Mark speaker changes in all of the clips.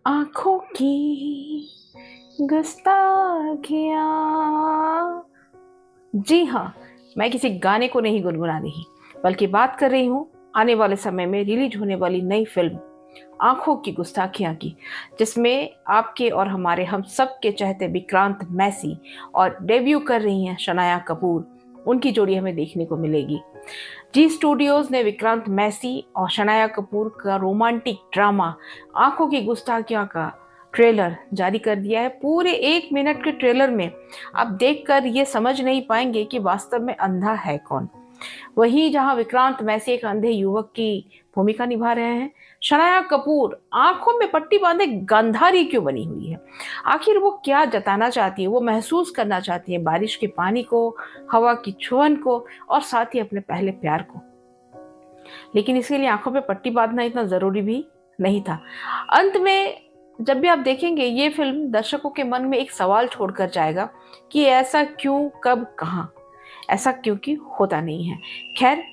Speaker 1: आँखों की गुस्ताखियाँ। जी हाँ, मैं किसी गाने को नहीं गुनगुना रही, बल्कि बात कर रही हूँ आने वाले समय में रिलीज होने वाली नई फ़िल्म आँखों की गुस्ताखियाँ की, जिसमें आपके और हमारे हम सब के चहेते विक्रांत मैसी और डेब्यू कर रही हैं शनाया कपूर। उनकी जोड़ी हमें देखने को मिलेगी। जी स्टूडियोज़ ने विक्रांत मैसी और शनाया कपूर का रोमांटिक ड्रामा आँखों की गुस्ताखियाँ का ट्रेलर जारी कर दिया है। पूरे 1 मिनट के ट्रेलर में आप देखकर ये समझ नहीं पाएंगे कि वास्तव में अंधा है कौन। वहीं जहां विक्रांत मैसी एक अंधे युवक की भूमिका निभा रहे हैं, शनाया कपूर आंखों में पट्टी बांधे गांधारी क्यों बनी हुई है। आखिर वो क्या जताना चाहती है, वो महसूस करना चाहती है बारिश के पानी को, हवा की छुअन को और साथ ही अपने पहले प्यार को। लेकिन इसके लिए आंखों पे पट्टी बांधना इतना जरूरी भी नहीं था। अंत में जब भी आप देखेंगे ये फिल्म दर्शकों के मन में एक सवाल छोड़कर जाएगा कि ऐसा क्यों, कब, कहाँ। ऐसा क्योंकि होता नहीं है। खैर,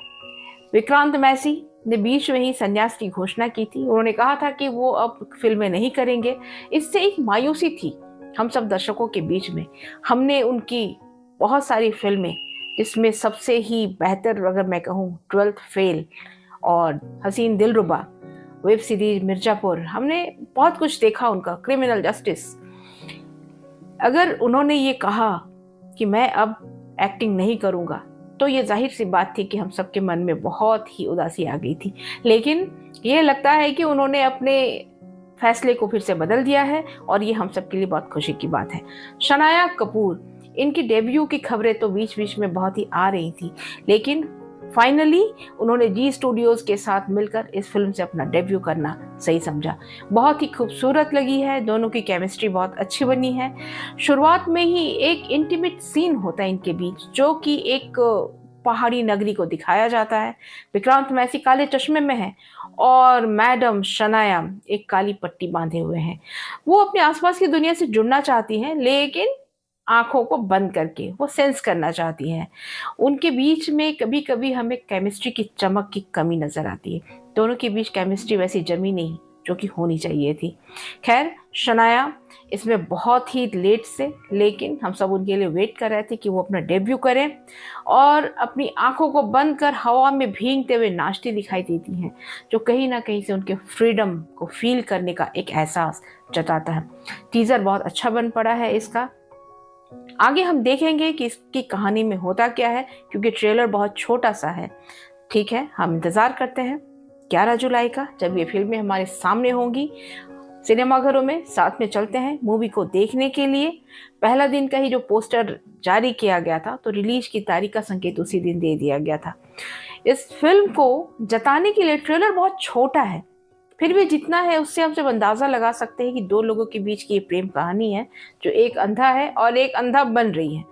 Speaker 1: विक्रांत मैसी ने बीच में ही संन्यास की घोषणा की थी। उन्होंने कहा था कि वो अब फिल्में नहीं करेंगे। इससे एक मायूसी थी हम सब दर्शकों के बीच में। हमने उनकी बहुत सारी फिल्में, जिसमें सबसे ही बेहतर अगर मैं कहूँ 12th फेल और हसीन दिलरुबा, वेब सीरीज मिर्जापुर, हमने बहुत कुछ देखा उनका, क्रिमिनल जस्टिस। अगर उन्होंने ये कहा कि मैं अब एक्टिंग नहीं करूँगा, तो ये जाहिर सी बात थी कि हम सबके मन में बहुत ही उदासी आ गई थी। लेकिन ये लगता है कि उन्होंने अपने फैसले को फिर से बदल दिया है और ये हम सबके लिए बहुत खुशी की बात है। शनाया कपूर, इनकी डेब्यू की खबरें तो बीच बीच में बहुत ही आ रही थी, लेकिन फाइनली उन्होंने जी स्टूडियोज के साथ मिलकर इस फिल्म से अपना डेब्यू करना सही समझा। बहुत ही खूबसूरत लगी है, दोनों की केमिस्ट्री बहुत अच्छी बनी है। शुरुआत में ही एक इंटीमेट सीन होता है इनके बीच, जो कि एक पहाड़ी नगरी को दिखाया जाता है। विक्रांत मैसी काले चश्मे में है और मैडम शनाया एक काली पट्टी बांधे हुए हैं। वो अपने आसपास की दुनिया से जुड़ना चाहती हैं, लेकिन आंखों को बंद करके वो सेंस करना चाहती हैं। उनके बीच में कभी कभी हमें केमिस्ट्री की चमक की कमी नजर आती है। दोनों के बीच केमिस्ट्री वैसी जमी नहीं जो कि होनी चाहिए थी। खैर, शनाया इसमें बहुत ही लेट से, लेकिन हम सब उनके लिए वेट कर रहे थे कि वो अपना डेब्यू करें और अपनी आंखों को बंद कर हवा में भीगते हुए नाचती दिखाई देती हैं, जो कहीं ना कहीं से उनके फ्रीडम को फील करने का एक एहसास जताता है। टीजर बहुत अच्छा बन पड़ा है इसका। आगे हम देखेंगे कि इसकी कहानी में होता क्या है, क्योंकि ट्रेलर बहुत छोटा सा है। ठीक है, हम इंतज़ार करते हैं 11 जुलाई का, जब ये फिल्में हमारे सामने होंगी सिनेमाघरों में। साथ में चलते हैं मूवी को देखने के लिए। पहला दिन का ही जो पोस्टर जारी किया गया था, तो रिलीज की तारीख का संकेत उसी दिन दे दिया गया था। इस फिल्म को जताने के लिए ट्रेलर बहुत छोटा है, फिर भी जितना है उससे हम जब अंदाजा लगा सकते हैं कि दो लोगों के बीच की ये प्रेम कहानी है, जो एक अंधा है और एक अंधा बन रही है।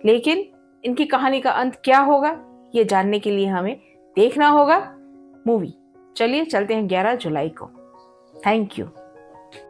Speaker 1: लेकिन इनकी कहानी का अंत क्या होगा, ये जानने के लिए हमें देखना होगा मूवी। चलिए चलते हैं 11 जुलाई को। Thank you.